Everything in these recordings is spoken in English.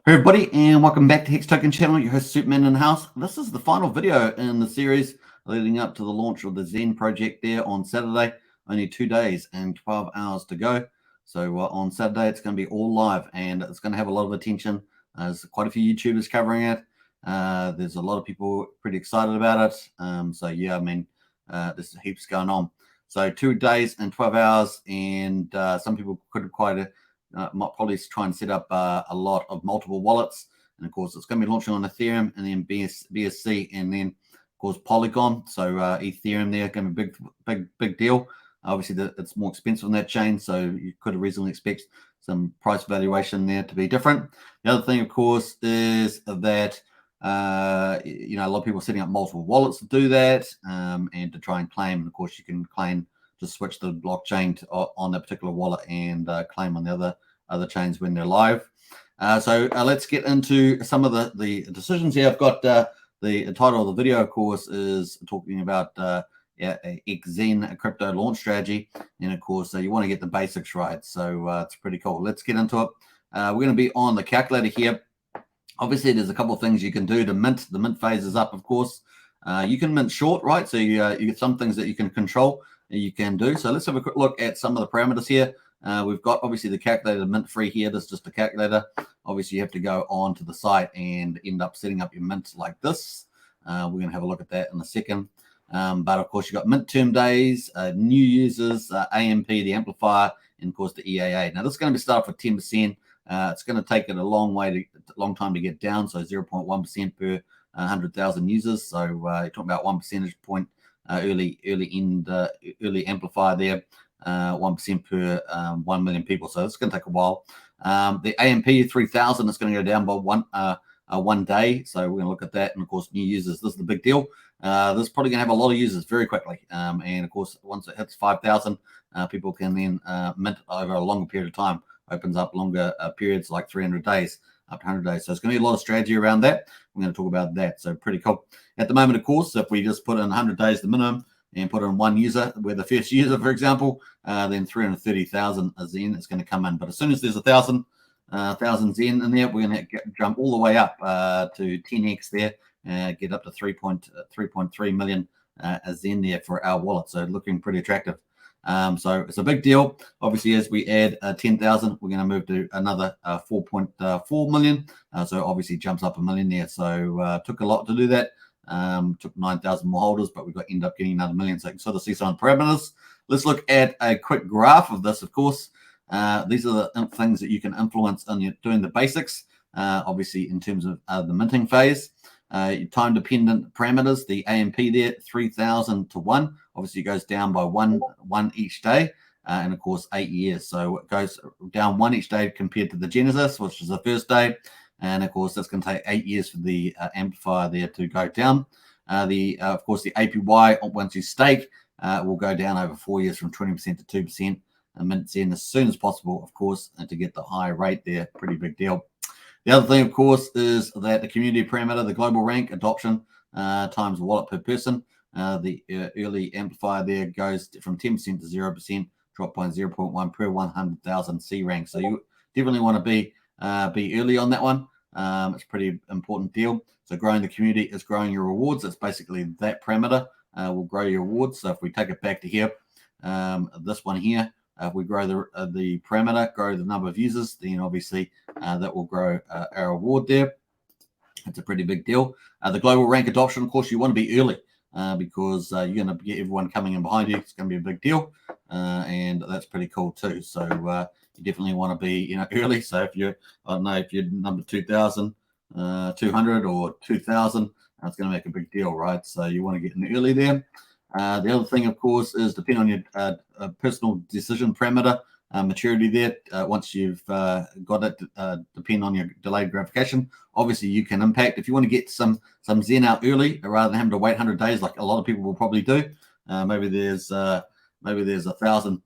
Hey everybody, and welcome back to Hex Token Channel. Your host Superman in the house. This is the final video in the series leading up to the launch of the XEN project there on Saturday. Only 2 days and 12 hours to go. So on Saturday, it's going to be all live, and it's going to have a lot of attention. There's quite a few YouTubers covering it. There's a lot of people pretty excited about it. So yeah, I mean, there's heaps going on. So 2 days and 12 hours, and some people could might probably try and set up a lot of multiple wallets. And of course, it's going to be launching on Ethereum and then BSC and then, of course, Polygon. So Ethereum there going to be big deal. Obviously, it's more expensive on that chain, so you could reasonably expect some price valuation there to be different. The other thing, of course, is that a lot of people are setting up multiple wallets to do that and to try and claim. And of course, you can claim to switch the blockchain on that particular wallet and claim on the other chains when they're live. So let's get into some of the decisions here. I've got the title of the video, of course, is talking about XEN crypto launch strategy, and of course you want to get the basics right. So it's pretty cool. Let's get into it. We're going to be on the calculator here. Obviously, there's a couple of things you can do to mint. The mint phase is up, of course. You can mint short, right? So you get some things that you can control and you can do. So let's have a quick look at some of the parameters here. We've got obviously the calculator mint free here. This is just a calculator. Obviously, you have to go on to the site and end up setting up your mint like this. We're going to have a look at that in a second. But of course, you've got mint term days, new users, AMP, the amplifier, and of course the EAA. Now, this is going to be started for 10%. It's going to take it a long time to get down. So 0.1% per 100,000 users. So you're talking about 1 percentage point early amplifier there. 1% per 1 million people. So it's going to take a while. The AMP 3000 is going to go down by one day. So we're going to look at that. And of course, new users. This is the big deal. This is probably going to have a lot of users very quickly. And of course, once it hits 5,000, people can then mint over a longer period of time. Opens up longer periods like 300 days, up to 100 days. So it's going to be a lot of strategy around that. We're going to talk about that. So pretty cool. At the moment, of course, if we just put in 100 days the minimum and put in one user, we're the first user, for example, then 330,000 XEN is going to come in. But as soon as there's 1,000 XEN in there, we're going to jump all the way up to 10x there, get up to 3.3 million XEN there for our wallet. So looking pretty attractive. So it's a big deal. Obviously, as we add 10,000, we're going to move to another 4.4 million. So obviously jumps up a million there. So took a lot to do that. Took 9,000 more holders, but we end up getting another million. So you can sort of see some parameters. Let's look at a quick graph of this, of course. These are the things that you can influence in doing the basics, obviously in terms of the minting phase. Time-dependent parameters, the AMP there, 3,000 to 1. Obviously, it goes down by one each day, and of course, 8 years. So it goes down one each day compared to the Genesis, which is the first day. And of course, that's going to take 8 years for the amplifier there to go down. Of course, the APY, once you stake, will go down over 4 years from 20% to 2%. And mint in as soon as possible, of course, and to get the high rate there. Pretty big deal. The other thing, of course, is that the community parameter, the global rank adoption times wallet per person. The early amplifier there goes from 10% to 0%, drop by 0.1 per 100,000 C rank. So you definitely want to be early on that one. It's a pretty important deal. So growing the community is growing your rewards. That's basically that parameter will grow your rewards. So if we take it back to here, this one here, if we grow the parameter, grow the number of users, then obviously that will grow our reward there. It's a pretty big deal. The global rank adoption, of course, you want to be early because you're going to get everyone coming in behind you. It's going to be a big deal, and that's pretty cool too. So you definitely want to be early. So if you're, I don't know, if you're number 2,200 or 2,000, that's going to make a big deal, right? So you want to get in early there. The other thing, of course, is depending on your personal decision parameter, maturity there. Once you've got it, depending on your delayed gratification, obviously you can impact. If you want to get some XEN out early rather than having to wait 100 days, like a lot of people will probably do, maybe there's 1,000,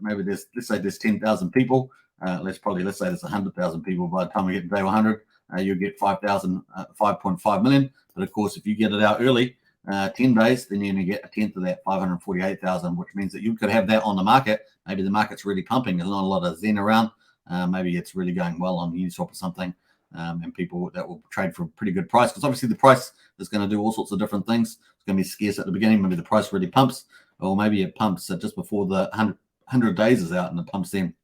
maybe let's say there's 10,000 people. Let's say there's 100,000 people. By the time we get to day 100, you'll get 5.5 million. But of course, if you get it out early, 10 days, then you're going to get a tenth of that, 548,000, which means that you could have that on the market. Maybe the market's really pumping. There's not a lot of XEN around. Maybe it's really going well on Uniswap or something. and people that will trade for a pretty good price, because obviously the price is going to do all sorts of different things. It's going to be scarce at the beginning. Maybe the price really pumps, or maybe it pumps just before the 100 days is out and it pumps then.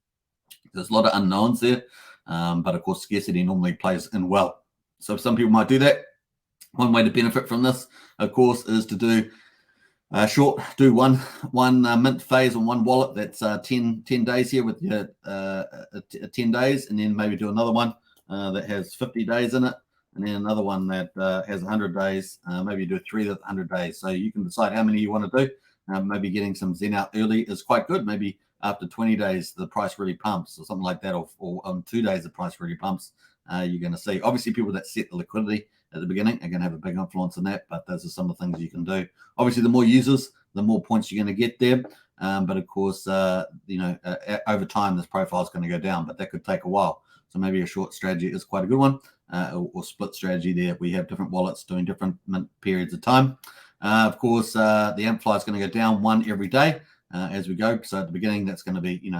There's a lot of unknowns there, but of course scarcity normally plays in well. So some people might do that. One way to benefit from this, of course, is to do do one mint phase on one wallet that's 10 days here with your 10 days, and then maybe do another one that has 50 days in it, and then another one that has 100 days. Maybe do 3 that's 100 days. So you can decide how many you want to do. Maybe getting some Zen out early is quite good. Maybe after 20 days, the price really pumps, or something like that, or on 2 days, the price really pumps. You're going to see, obviously, people that set the liquidity at the beginning are going to have a big influence on that, but those are some of the things you can do. Obviously, the more users, the more points you're going to get there. But of course, over time, this profile is going to go down, but that could take a while. So maybe a short strategy is quite a good one, or split strategy there. We have different wallets doing different mint periods of time. Of course, the amplify is going to go down 1 every day as we go. So at the beginning, that's going to be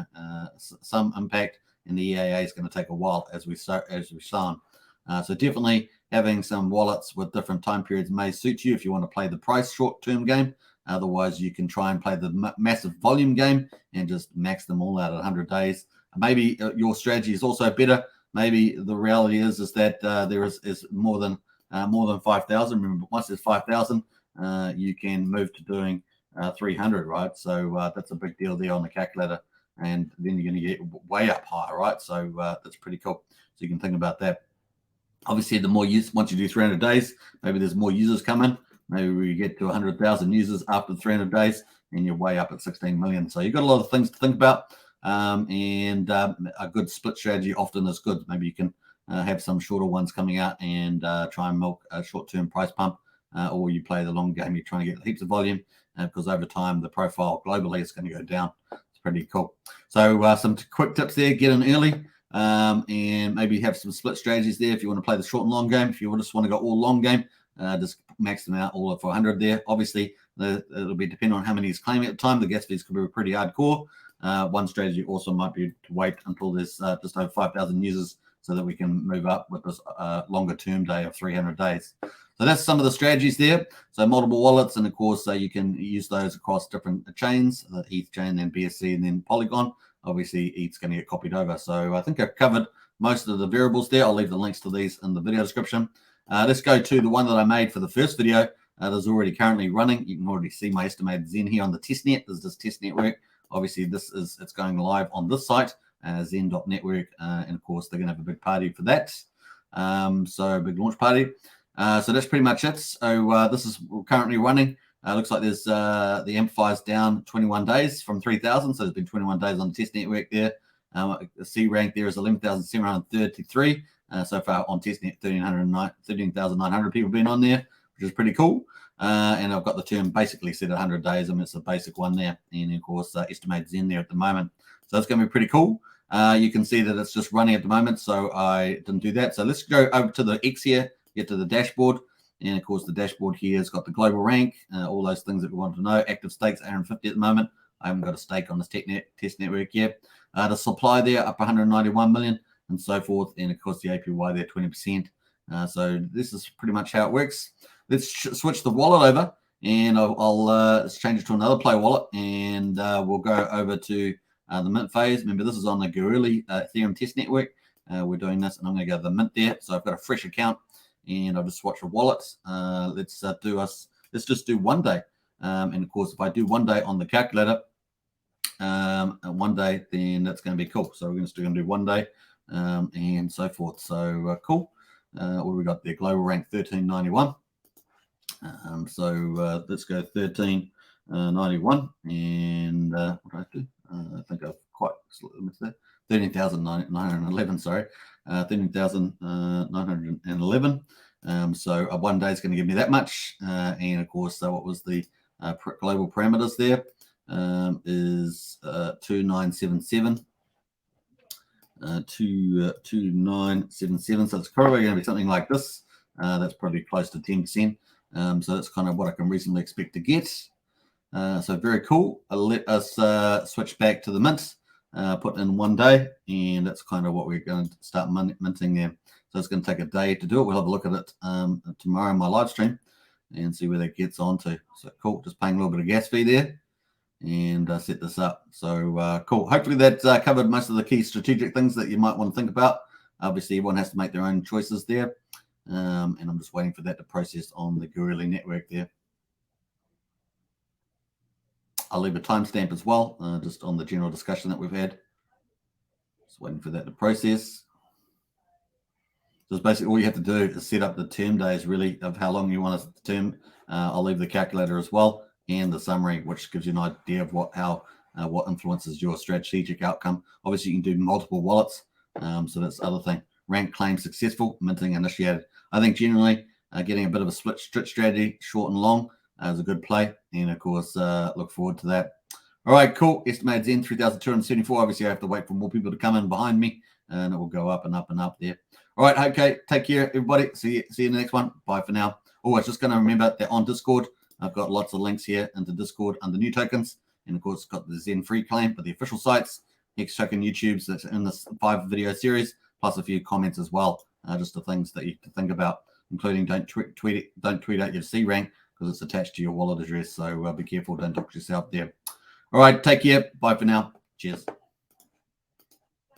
some impact, and the EAA is going to take a while as we sound. So definitely having some wallets with different time periods may suit you if you want to play the price short-term game. Otherwise, you can try and play the massive volume game and just max them all out at 100 days. Maybe your strategy is also better. Maybe the reality is that there is more than 5,000. Remember, once there's 5,000, you can move to doing 300, right? So that's a big deal there on the calculator, and then you're going to get way up higher, right? So that's pretty cool. So you can think about that. Obviously, the more use, once you do 300 days, maybe there's more users coming. Maybe we get to 100,000 users after 300 days, and you're way up at 16 million. So you've got a lot of things to think about, and a good split strategy often is good. Maybe you can have some shorter ones coming out and try and milk a short-term price pump, or you play the long game. You're trying to get heaps of volume, because over time, the profile globally is going to go down. It's pretty cool. So some quick tips there: get in early. And maybe have some split strategies there if you want to play the short and long game. If you just want to go all long game, just max them out all for 100 there. Obviously, it'll be depending on how many he's claiming at the time. The gas fees could be pretty hardcore. One strategy also might be to wait until there's just over 5,000 users, so that we can move up with this longer term day of 300 days. So that's some of the strategies there. So multiple wallets, and of course, you can use those across different chains, the ETH chain, then BSC, and then Polygon. Obviously, ETH's going to get copied over. So I think I've covered most of the variables there. I'll leave the links to these in the video description. Let's go to the one that I made for the first video. That's already currently running. You can already see my estimated Zen here on the testnet. There's this testnet work. Obviously, it's going live on this site, zen.network, and of course, they're going to have a big party for that. So a big launch party. So that's pretty much it. So this is currently running. Looks like there's the amplifier's down 21 days from 3,000. So there's been 21 days on the test network there. The C rank there is 11,733. So far on testnet, 13,900 people been on there, which is pretty cool. And I've got the term basically set at 100 days. I mean, it's a basic one there. And of course, estimated Zen there at the moment. So that's going to be pretty cool. You can see that it's just running at the moment. So I didn't do that. So let's go over to the X here, get to the dashboard. And of course, the dashboard here has got the global rank, all those things that we want to know. Active stakes 150 at the moment. I haven't got a stake on this test network yet. The supply there up 191 million and so forth. And of course, the APY there 20%. So this is pretty much how it works. Let's switch the wallet over, and I'll change it to another play wallet, and we'll go over to the mint phase. Remember, this is on the Guruli Ethereum test network. We're doing this, and I'm going to go to the mint there. So I've got a fresh account. And I'll just swatch the wallets. Let's just do 1 day. And of course, if I do 1 day on the calculator, 1 day, then that's going to be cool. So we're just going to do 1 day and so forth. So cool. What do we got there? Global rank 1391. So let's go 1391. And what do I do? I think I've quite missed that. 13,911, sorry. 13,911. So 1 day is going to give me that much. And of course, what was the global parameters there? Is 2977. 2977. So it's probably going to be something like this. That's probably close to 10%. So that's kind of what I can reasonably expect to get. So very cool. Let us switch back to the mint. put in 1 day, and that's kind of what we're going to start minting there. So it's going to take a day to do it. We'll have a look at it tomorrow in my live stream and see where that gets on to. So cool, just paying a little bit of gas fee there and set this up. So cool. Hopefully that covered most of the key strategic things that you might want to think about. Obviously, everyone has to make their own choices there. And I'm just waiting for that to process on the Gorilla network there. I'll leave a timestamp as well, just on the general discussion that we've had. Just waiting for that to process. So it's basically all you have to do is set up the term days, really, of how long you want us to term. I'll leave the calculator as well and the summary, which gives you an idea of what influences your strategic outcome. Obviously, you can do multiple wallets. So that's the other thing. Rank claim successful, minting initiated. I think generally getting a bit of a split strategy, short and long, is a good play. And of course, look forward to that. All right, cool. Estimated Zen 3,274. Obviously, I have to wait for more people to come in behind me, and it will go up and up and up there. All right, okay. Take care, everybody. See you in the next one. Bye for now. Oh, I was just going to remember that on Discord, I've got lots of links here into Discord under new tokens. And of course, got the Zen free claim for the official sites, X token YouTube's that's in this 5-video series, plus a few comments as well. Just the things that you have to think about, including don't tweet out your C rank because it's attached to your wallet address. So be careful. Don't dox yourself there. All right. Take care. Bye for now. Cheers.